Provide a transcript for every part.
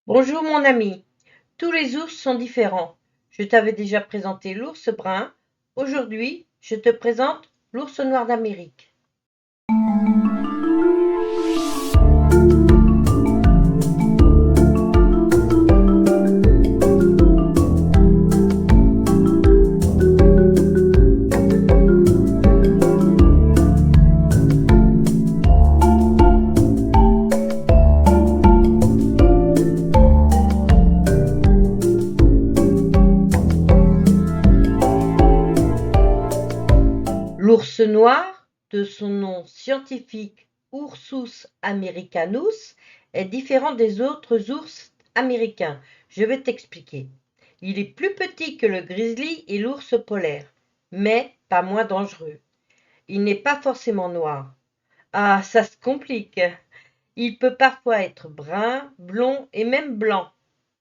Bonjour mon ami, tous les ours sont différents. Je t'avais déjà présenté l'ours brun. Aujourd'hui, je te présente l'ours noir d'Amérique. L'ours noir, de son nom scientifique Ursus americanus, est différent des autres ours américains. Je vais t'expliquer. Il est plus petit que le grizzly et l'ours polaire, mais pas moins dangereux. Il n'est pas forcément noir. Ah, ça se complique. Il peut parfois être brun, blond et même blanc.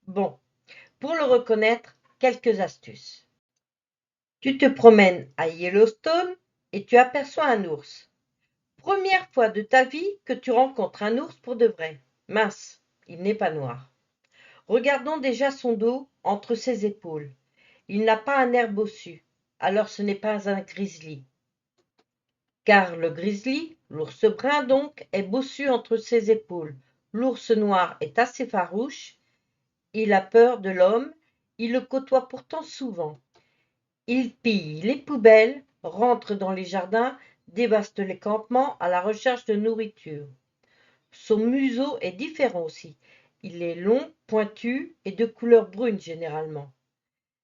Bon, pour le reconnaître, quelques astuces. Tu te promènes à Yellowstone et tu aperçois un ours. Première fois de ta vie que tu rencontres un ours pour de vrai. Mince, il n'est pas noir. Regardons déjà son dos entre ses épaules. Il n'a pas un air bossu, alors ce n'est pas un grizzly. Car le grizzly, l'ours brun donc, est bossu entre ses épaules. L'ours noir est assez farouche, il a peur de l'homme, il le côtoie pourtant souvent. Il pille les poubelles, rentre dans les jardins, dévaste les campements à la recherche de nourriture. Son museau est différent aussi. Il est long, pointu et de couleur brune généralement.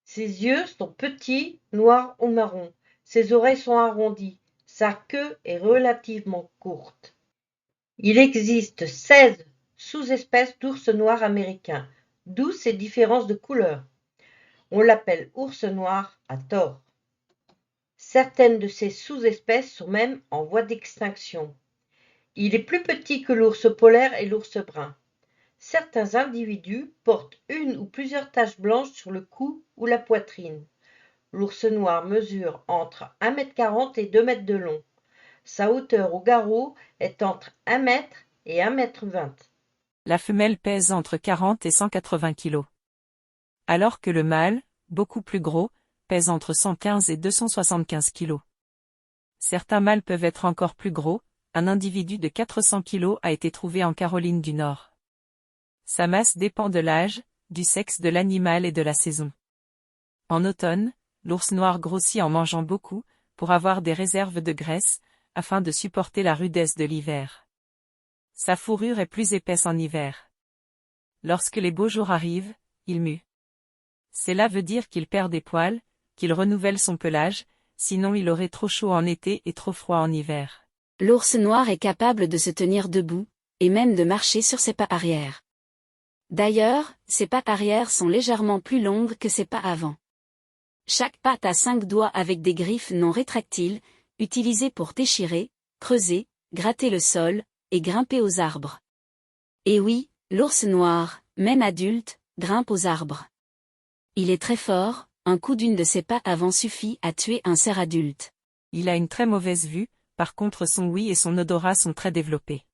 Ses yeux sont petits, noirs ou marrons. Ses oreilles sont arrondies. Sa queue est relativement courte. Il existe 16 sous-espèces d'ours noir américain, d'où ces différences de couleur. On l'appelle ours noir à tort. Certaines de ces sous-espèces sont même en voie d'extinction. Il est plus petit que l'ours polaire et l'ours brun. Certains individus portent une ou plusieurs taches blanches sur le cou ou la poitrine. L'ours noir mesure entre 1,40 m et 2 m de long. Sa hauteur au garrot est entre 1 m et 1,20 m. La femelle pèse entre 40 et 180 kg. Alors que le mâle, beaucoup plus gros, pèse entre 115 et 275 kg. Certains mâles peuvent être encore plus gros, un individu de 400 kg a été trouvé en Caroline du Nord. Sa masse dépend de l'âge, du sexe de l'animal et de la saison. En automne, l'ours noir grossit en mangeant beaucoup, pour avoir des réserves de graisse, afin de supporter la rudesse de l'hiver. Sa fourrure est plus épaisse en hiver. Lorsque les beaux jours arrivent, il mue. Cela veut dire qu'il perd des poils, qu'il renouvelle son pelage, sinon il aurait trop chaud en été et trop froid en hiver. L'ours noir est capable de se tenir debout, et même de marcher sur ses pas arrière. D'ailleurs, ses pattes arrière sont légèrement plus longues que ses pas avant. Chaque patte a 5 doigts avec des griffes non rétractiles, utilisées pour déchirer, creuser, gratter le sol, et grimper aux arbres. Et oui, l'ours noir, même adulte, grimpe aux arbres. Il est très fort, un coup d'une de ses pattes avant suffit à tuer un cerf adulte. Il a une très mauvaise vue, par contre son ouïe et son odorat sont très développés.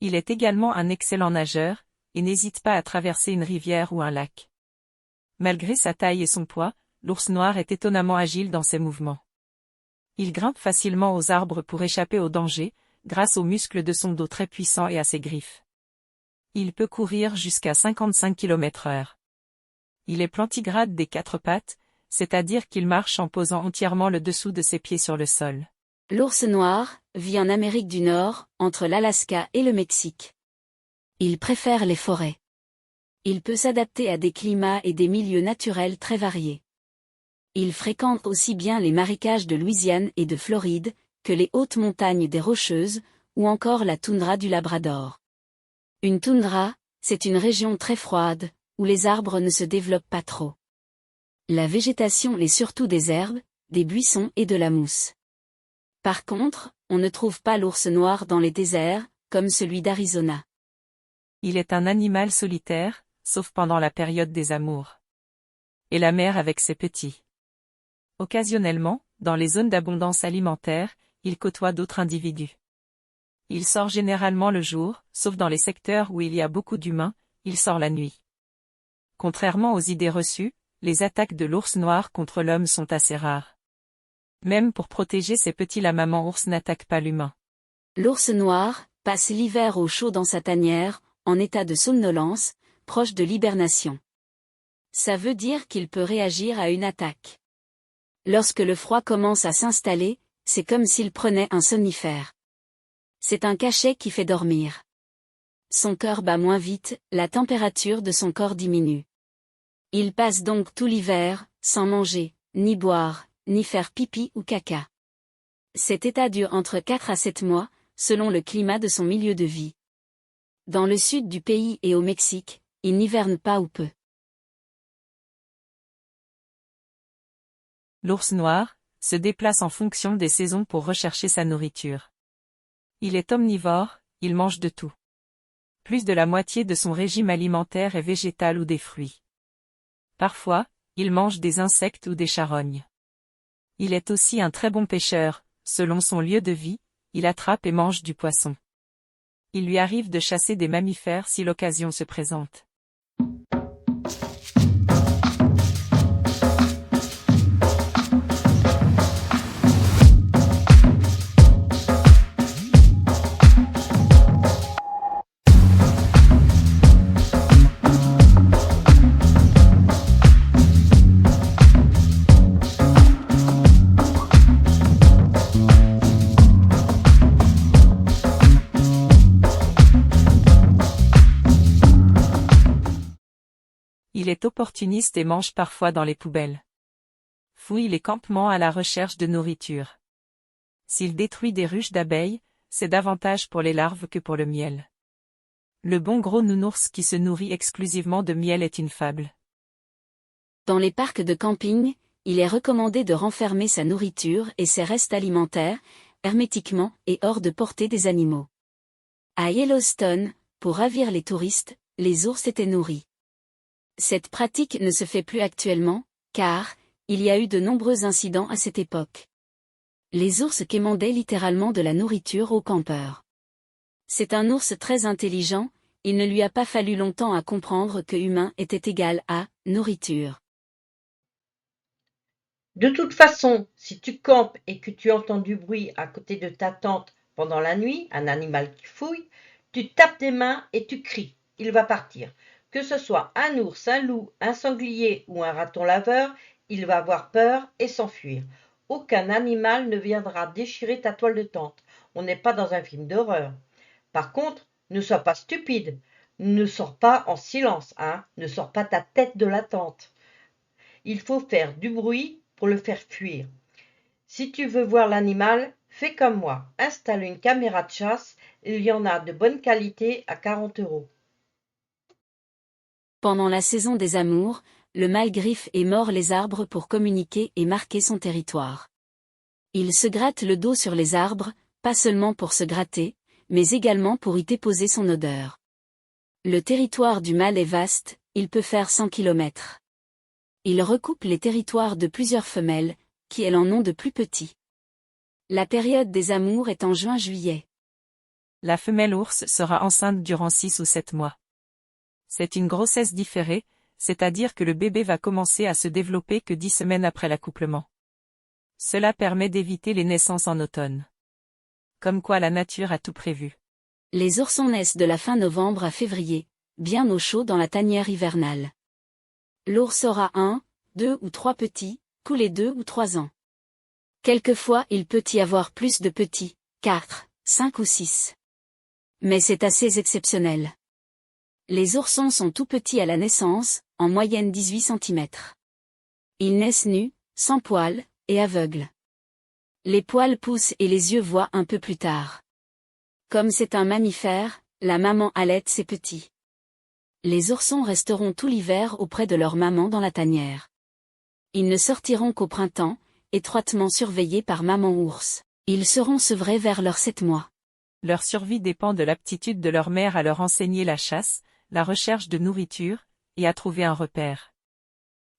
Il est également un excellent nageur, et n'hésite pas à traverser une rivière ou un lac. Malgré sa taille et son poids, l'ours noir est étonnamment agile dans ses mouvements. Il grimpe facilement aux arbres pour échapper aux dangers, grâce aux muscles de son dos très puissants et à ses griffes. Il peut courir jusqu'à 55 km/h. Il est plantigrade des 4 pattes, c'est-à-dire qu'il marche en posant entièrement le dessous de ses pieds sur le sol. L'ours noir vit en Amérique du Nord, entre l'Alaska et le Mexique. Il préfère les forêts. Il peut s'adapter à des climats et des milieux naturels très variés. Il fréquente aussi bien les marécages de Louisiane et de Floride, que les hautes montagnes des Rocheuses, ou encore la toundra du Labrador. Une toundra, c'est une région très froide, où les arbres ne se développent pas trop. La végétation est surtout des herbes, des buissons et de la mousse. Par contre, on ne trouve pas l'ours noir dans les déserts, comme celui d'Arizona. Il est un animal solitaire, sauf pendant la période des amours. Et la mère avec ses petits. Occasionnellement, dans les zones d'abondance alimentaire, il côtoie d'autres individus. Il sort généralement le jour, sauf dans les secteurs où il y a beaucoup d'humains, il sort la nuit. Contrairement aux idées reçues, les attaques de l'ours noir contre l'homme sont assez rares. Même pour protéger ses petits, la maman ours n'attaque pas l'humain. L'ours noir passe l'hiver au chaud dans sa tanière, en état de somnolence, proche de l'hibernation. Ça veut dire qu'il peut réagir à une attaque. Lorsque le froid commence à s'installer, c'est comme s'il prenait un somnifère. C'est un cachet qui fait dormir. Son cœur bat moins vite, la température de son corps diminue. Il passe donc tout l'hiver, sans manger, ni boire, ni faire pipi ou caca. Cet état dure entre 4 à 7 mois, selon le climat de son milieu de vie. Dans le sud du pays et au Mexique, il n'hiverne pas ou peu. L'ours noir se déplace en fonction des saisons pour rechercher sa nourriture. Il est omnivore, il mange de tout. Plus de la moitié de son régime alimentaire est végétal ou des fruits. Parfois, il mange des insectes ou des charognes. Il est aussi un très bon pêcheur, selon son lieu de vie, il attrape et mange du poisson. Il lui arrive de chasser des mammifères si l'occasion se présente. Il est opportuniste et mange parfois dans les poubelles. Fouille les campements à la recherche de nourriture. S'il détruit des ruches d'abeilles, c'est davantage pour les larves que pour le miel. Le bon gros nounours qui se nourrit exclusivement de miel est une fable. Dans les parcs de camping, il est recommandé de renfermer sa nourriture et ses restes alimentaires, hermétiquement et hors de portée des animaux. À Yellowstone, pour ravir les touristes, les ours étaient nourris. Cette pratique ne se fait plus actuellement, car il y a eu de nombreux incidents à cette époque. Les ours quémandaient littéralement de la nourriture aux campeurs. C'est un ours très intelligent, il ne lui a pas fallu longtemps à comprendre que humain était égal à nourriture. De toute façon, si tu campes et que tu entends du bruit à côté de ta tente pendant la nuit, un animal qui fouille, tu tapes des mains et tu cries, il va partir. Que ce soit un ours, un loup, un sanglier ou un raton laveur, il va avoir peur et s'enfuir. Aucun animal ne viendra déchirer ta toile de tente. On n'est pas dans un film d'horreur. Par contre, ne sois pas stupide. Ne sors pas en silence, Ne sors pas ta tête de la tente. Il faut faire du bruit pour le faire fuir. Si tu veux voir l'animal, fais comme moi. Installe une caméra de chasse. Il y en a de bonne qualité à 40 €. Pendant la saison des amours, le mâle griffe et mord les arbres pour communiquer et marquer son territoire. Il se gratte le dos sur les arbres, pas seulement pour se gratter, mais également pour y déposer son odeur. Le territoire du mâle est vaste, il peut faire 100 km. Il recoupe les territoires de plusieurs femelles, qui elles en ont de plus petits. La période des amours est en juin-juillet. La femelle ours sera enceinte durant 6 ou 7 mois. C'est une grossesse différée, c'est-à-dire que le bébé va commencer à se développer que 10 semaines après l'accouplement. Cela permet d'éviter les naissances en automne. Comme quoi la nature a tout prévu. Les oursons naissent de la fin novembre à février, bien au chaud dans la tanière hivernale. L'ours aura 1, 2 ou 3 petits, tous les 2 ou 3 ans. Quelquefois il peut y avoir plus de petits, 4, 5 ou 6. Mais c'est assez exceptionnel. Les oursons sont tout petits à la naissance, en moyenne 18 cm. Ils naissent nus, sans poils, et aveugles. Les poils poussent et les yeux voient un peu plus tard. Comme c'est un mammifère, la maman allaite ses petits. Les oursons resteront tout l'hiver auprès de leur maman dans la tanière. Ils ne sortiront qu'au printemps, étroitement surveillés par maman ours. Ils seront sevrés vers leurs 7 mois. Leur survie dépend de l'aptitude de leur mère à leur enseigner la chasse, la recherche de nourriture, et à trouver un repère.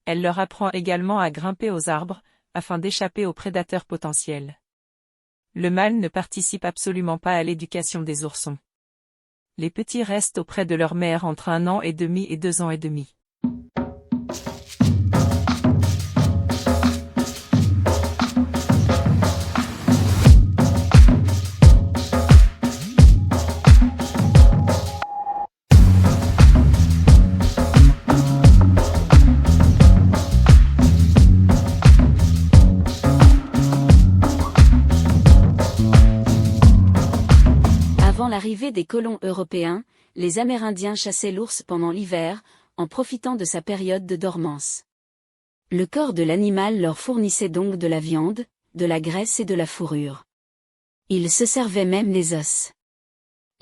Elle leur apprend également à grimper aux arbres, afin d'échapper aux prédateurs potentiels. Le mâle ne participe absolument pas à l'éducation des oursons. Les petits restent auprès de leur mère entre 1 an et demi et 2 ans et demi. Avant l'arrivée des colons européens, les Amérindiens chassaient l'ours pendant l'hiver, en profitant de sa période de dormance. Le corps de l'animal leur fournissait donc de la viande, de la graisse et de la fourrure. Ils se servaient même les os.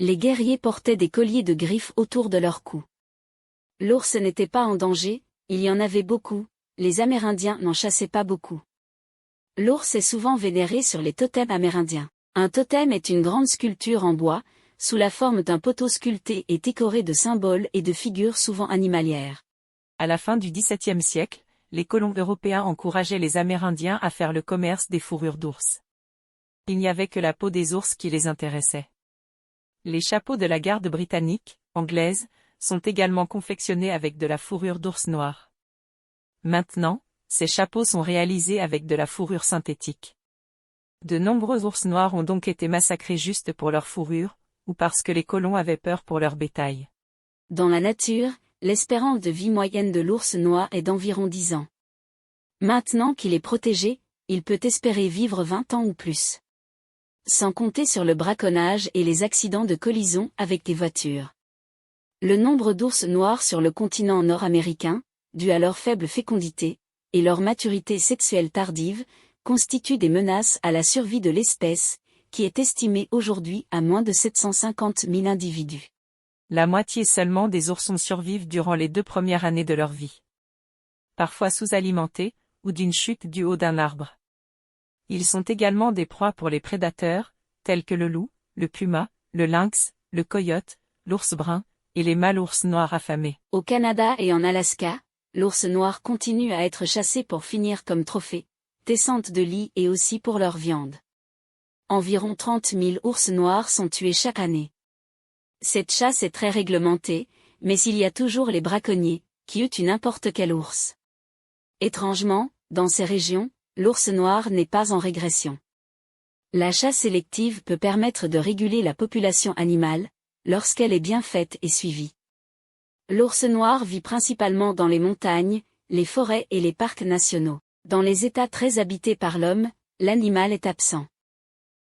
Les guerriers portaient des colliers de griffes autour de leur cou. L'ours n'était pas en danger, il y en avait beaucoup, les Amérindiens n'en chassaient pas beaucoup. L'ours est souvent vénéré sur les totems amérindiens. Un totem est une grande sculpture en bois, sous la forme d'un poteau sculpté et décoré de symboles et de figures souvent animalières. À la fin du XVIIe siècle, les colons européens encourageaient les Amérindiens à faire le commerce des fourrures d'ours. Il n'y avait que la peau des ours qui les intéressait. Les chapeaux de la garde britannique, anglaise, sont également confectionnés avec de la fourrure d'ours noir. Maintenant, ces chapeaux sont réalisés avec de la fourrure synthétique. De nombreux ours noirs ont donc été massacrés juste pour leur fourrure, ou parce que les colons avaient peur pour leur bétail. Dans la nature, l'espérance de vie moyenne de l'ours noir est d'environ 10 ans. Maintenant qu'il est protégé, il peut espérer vivre 20 ans ou plus. Sans compter sur le braconnage et les accidents de collision avec des voitures. Le nombre d'ours noirs sur le continent nord-américain, dû à leur faible fécondité, et leur maturité sexuelle tardive, constituent des menaces à la survie de l'espèce, qui est estimée aujourd'hui à moins de 750 000 individus. La moitié seulement des oursons survivent durant les 2 premières années de leur vie. Parfois sous-alimentés, ou d'une chute du haut d'un arbre. Ils sont également des proies pour les prédateurs, tels que le loup, le puma, le lynx, le coyote, l'ours brun, et les mâles ours noirs affamés. Au Canada et en Alaska, l'ours noir continue à être chassé pour finir comme trophée, descente de lit et aussi pour leur viande. Environ 30 000 ours noirs sont tués chaque année. Cette chasse est très réglementée, mais il y a toujours les braconniers, qui tuent n'importe quel ours. Étrangement, dans ces régions, l'ours noir n'est pas en régression. La chasse sélective peut permettre de réguler la population animale, lorsqu'elle est bien faite et suivie. L'ours noir vit principalement dans les montagnes, les forêts et les parcs nationaux. Dans les États très habités par l'homme, l'animal est absent.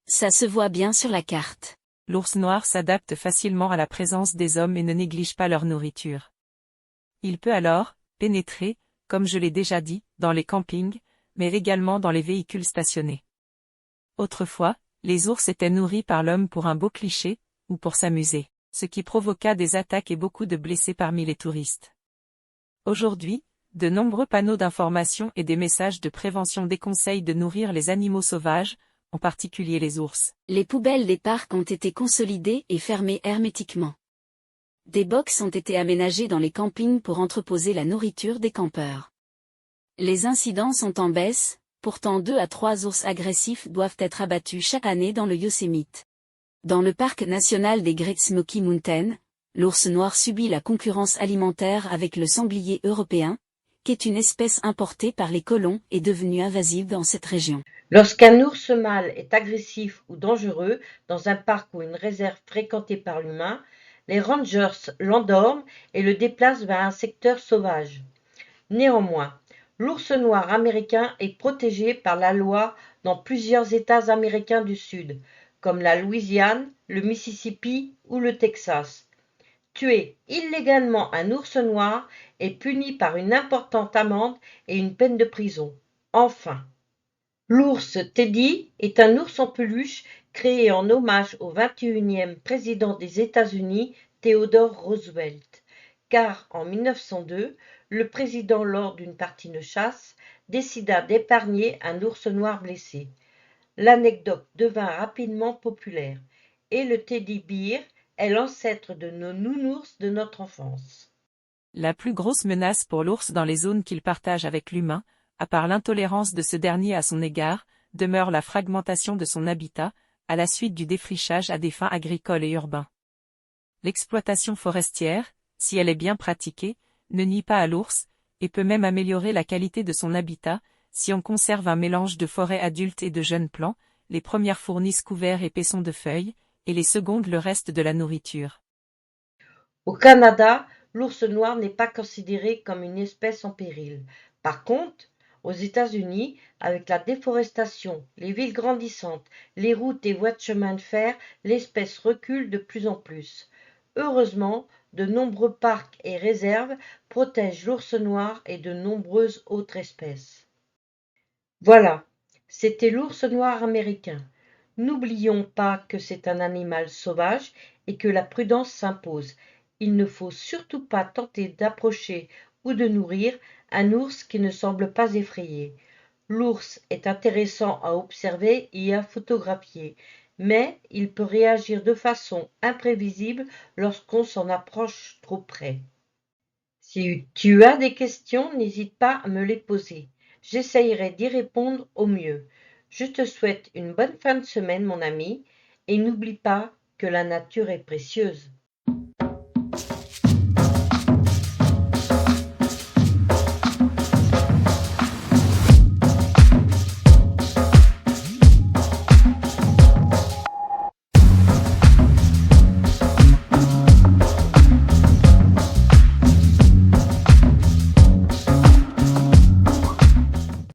Ça se voit bien sur la carte. L'ours noir s'adapte facilement à la présence des hommes et ne néglige pas leur nourriture. Il peut alors pénétrer, comme je l'ai déjà dit, dans les campings, mais également dans les véhicules stationnés. Autrefois, les ours étaient nourris par l'homme pour un beau cliché, ou pour s'amuser, ce qui provoqua des attaques et beaucoup de blessés parmi les touristes. Aujourd'hui, de nombreux panneaux d'information et des messages de prévention déconseillent de nourrir les animaux sauvages, en particulier les ours. Les poubelles des parcs ont été consolidées et fermées hermétiquement. Des box ont été aménagés dans les campings pour entreposer la nourriture des campeurs. Les incidents sont en baisse, pourtant 2 à 3 ours agressifs doivent être abattus chaque année dans le Yosemite. Dans le parc national des Great Smoky Mountains, l'ours noir subit la concurrence alimentaire avec le sanglier européen, qui est une espèce importée par les colons et devenue invasive dans cette région. Lorsqu'un ours mâle est agressif ou dangereux dans un parc ou une réserve fréquentée par l'humain, les rangers l'endorment et le déplacent vers un secteur sauvage. Néanmoins, l'ours noir américain est protégé par la loi dans plusieurs États américains du Sud, comme la Louisiane, le Mississippi ou le Texas. Tuer illégalement un ours noir est puni par une importante amende et une peine de prison. Enfin, l'ours Teddy est un ours en peluche créé en hommage au 21e président des États-Unis, Theodore Roosevelt, car en 1902, le président, lors d'une partie de chasse, décida d'épargner un ours noir blessé. L'anecdote devint rapidement populaire, et le teddy bear est l'ancêtre de nos nounours de notre enfance. La plus grosse menace pour l'ours dans les zones qu'il partage avec l'humain, à part l'intolérance de ce dernier à son égard, demeure la fragmentation de son habitat, à la suite du défrichage à des fins agricoles et urbains. L'exploitation forestière, si elle est bien pratiquée, ne nuit pas à l'ours, et peut même améliorer la qualité de son habitat, si on conserve un mélange de forêts adultes et de jeunes plants, les premières fournissent couverts et paissons de feuilles, et les secondes le reste de la nourriture. Au Canada, l'ours noir n'est pas considéré comme une espèce en péril. Par contre, aux États-Unis, avec la déforestation, les villes grandissantes, les routes et voies de chemin de fer, l'espèce recule de plus en plus. Heureusement, de nombreux parcs et réserves protègent l'ours noir et de nombreuses autres espèces. Voilà, c'était l'ours noir américain. N'oublions pas que c'est un animal sauvage et que la prudence s'impose. Il ne faut surtout pas tenter d'approcher ou de nourrir un ours qui ne semble pas effrayé. L'ours est intéressant à observer et à photographier, mais il peut réagir de façon imprévisible lorsqu'on s'en approche trop près. Si tu as des questions, n'hésite pas à me les poser. J'essayerai d'y répondre au mieux. Je te souhaite une bonne fin de semaine, mon ami, et n'oublie pas que la nature est précieuse.